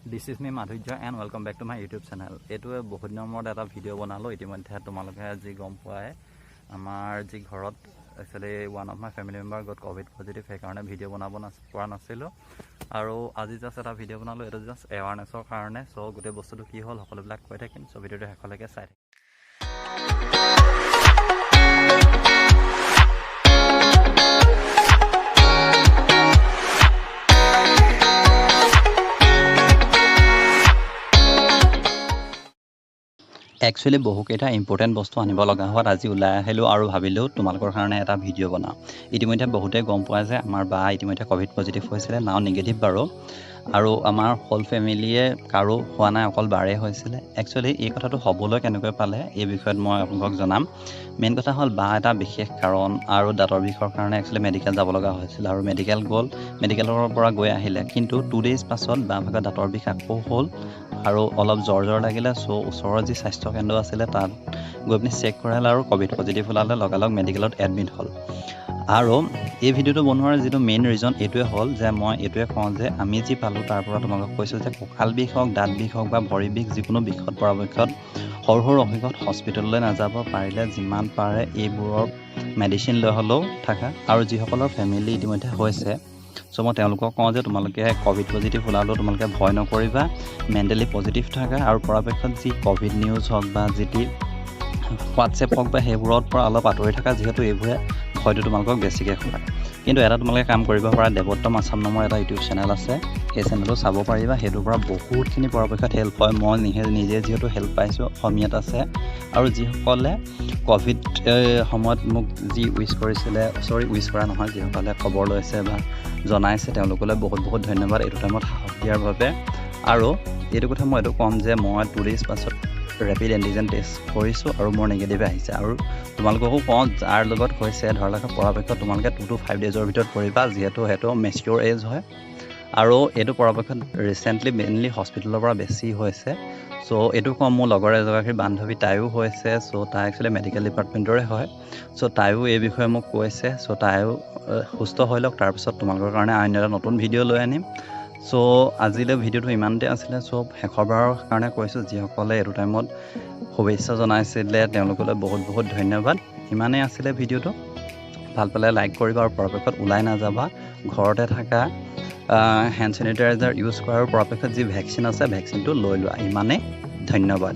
This is me Madhurya and welcome back to my YouTube channel. এইটোৱে বহুত দিনৰ মূৰত এটা ভিডিঅ' বনালোঁ। ইতিমধ্যে তোমালোকে যি গম পোৱাই আমাৰ যি ঘৰত actually one of my family member gut Covid positive, সেইকাৰণে ভিডিঅ' বনাব পৰা নাছিলোঁ। আৰু আজি জাষ্ট এটা ভিডিঅ' বনালোঁ, এইটো জাষ্ট এৱাৰনেছৰ কাৰণে। চ' গোটেই বস্তুটো কি হ'ল সকলোবিলাক কৈ থাকিম। চ' ভিডিঅ'টো শেষলৈকে চাই থাকিম। একচুৱেলি বহুকেইটা ইম্পৰ্টেণ্ট বস্তু আনিব লগা হোৱাত আজি ওলাই আহিলোঁ আৰু ভাবিলোঁ তোমালোকৰ কাৰণে এটা ভিডিঅ' বনাওঁ। ইতিমধ্যে বহুতেই গম পোৱা যে আমাৰ বা ইতিমধ্যে ক'ভিড পজিটিভ হৈছিলে, নাও নিগেটিভ বাৰু। আৰু আমাৰ হোল ফেমিলিয়ে কাৰো হোৱা নাই, অকল বাৰে হৈছিলে। একচুৱেলি এই কথাটো হ'বলৈ কেনেকৈ পালে এই বিষয়ত মই আপোনালোকক জনাম। মেইন কথা হ'ল বা এটা বিশেষ কাৰণ আৰু দাঁতৰ বিষৰ কাৰণে একচুৱেলি মেডিকেল যাব লগা হৈছিল আৰু মেডিকেল গ'ল, মেডিকেলৰ পৰা গৈ আহিলে। কিন্তু 2 days পাছত বা ভাগৰ দাঁতৰ বিষ আকৌ হ'ল আৰু অলপ জ্বৰ লাগিলে। চ' ওচৰৰ যি স্বাস্থ্যকেন্দ্ৰ আছিলে তাত গৈ পিনি চেক কৰালে আৰু ক'ভিড পজিটিভ ওলালে, লগালগ মেডিকেলত এডমিট হ'ল। আৰু এই ভিডিঅ'টো বনোৱাৰ যিটো মেইন ৰিজন এইটোৱে হ'ল যে মই এইটোৱে কওঁ যে আমি যি পালোঁ তাৰ পৰা তোমালোকক কৈছোঁ যে কঁকাল বিষ হওক, দাঁত বিষ হওক বা ভৰি বিষ, যিকোনো বিষত পৰাপক্ষত সৰু সৰু অসুখত হস্পিটেললৈ নাযাব। পাৰিলে যিমান পাৰে এইবোৰৰ মেডিচিন লৈ হ'লেও থাকা। আৰু যিসকলৰ ফেমিলি ইতিমধ্যে হৈছে, চ' মই তেওঁলোকক কওঁ যে তোমালোকে ক'ভিড পজিটিভ ওলালেও তোমালোকে ভয় নকৰিবা, মেণ্টেলি পজিটিভ থাকা। আৰু পৰাপক্ষত যি ক'ভিড নিউজ হওক বা যি হোৱাটছএপ হওক বা সেইবোৰৰ পৰা অলপ আঁতৰি থকা, যিহেতু এইবোৰে ভয়টো তোমালোকক বেছিকৈ খুৱায়। কিন্তু এটা তোমালোকে কাম কৰিব পাৰা, দেৱোত্তম আছাম নামৰ এটা ইউটিউব চেনেল আছে, সেই চেনেলটো চাব পাৰিবা। সেইটোৰ পৰা বহুতখিনি পৰাপক্ষত হেল্প হয়। মই নিজে যিহেতু হেল্প পাইছোঁ, অসমীয়াত আছে। আৰু যিসকলে ক'ভিড সময়ত মোক যি উইচ কৰিছিলে, উইচ কৰা নহয়, যিসকলে খবৰ লৈছে বা জনাইছে তেওঁলোকলৈ বহুত বহুত ধন্যবাদ এইটো টাইমত সাহস দিয়াৰ বাবে। আৰু এইটো কথা মই এইটো ক'ম যে মই 2 days পাছত ৰেপিড এণ্টিজেন টেষ্ট কৰিছোঁ আৰু মোৰ নিগেটিভ আহিছে। আৰু তোমালোককো কওঁ যাৰ লগত হৈছে ধৰা পৰাপক্ষত তোমালোকে 2 to 5 days ভিতৰত কৰিবা, যিহেতু সেইটো মেচিয়ৰ এজ হয়। আৰু এইটো পৰাপক্ষত ৰিচেণ্টলি মেইনলি হস্পিটেলৰ পৰা বেছি হৈছে। চ' এইটো কম, মোৰ লগৰ এগৰাকীৰ বান্ধৱী তাইও হৈছে। চ' তাই একচুৱেলি মেডিকেল ডিপাৰ্টমেণ্টৰে হয়। চ' তাইও এই বিষয়ে মোক কৈছে। চ' তাইও সুস্থ হৈ লওক, তাৰপিছত তোমালোকৰ কাৰণে আন এটা নতুন ভিডিঅ' লৈ আনিম। চ' আজিলৈ ভিডিঅ'টো ইমানতে আছিলে। চ' শেষৰবাৰৰ কাৰণে কৈছোঁ, যিসকলে এইটো টাইমত শুভেচ্ছা জনাইছিলে তেওঁলোকলৈ বহুত বহুত ধন্যবাদ। ইমানেই আছিলে ভিডিঅ'টো। ভাল পালে লাইক কৰিবা আৰু পৰাপক্ষত ওলাই নাযাবা, ঘৰতে থাকা, হেণ্ড চেনিটাইজাৰ ইউজ কৰাৰ পৰাপক্ষত যি ভেকচিন আছে ভেকচিনটো লৈ লোৱা। ইমানেই, ধন্যবাদ।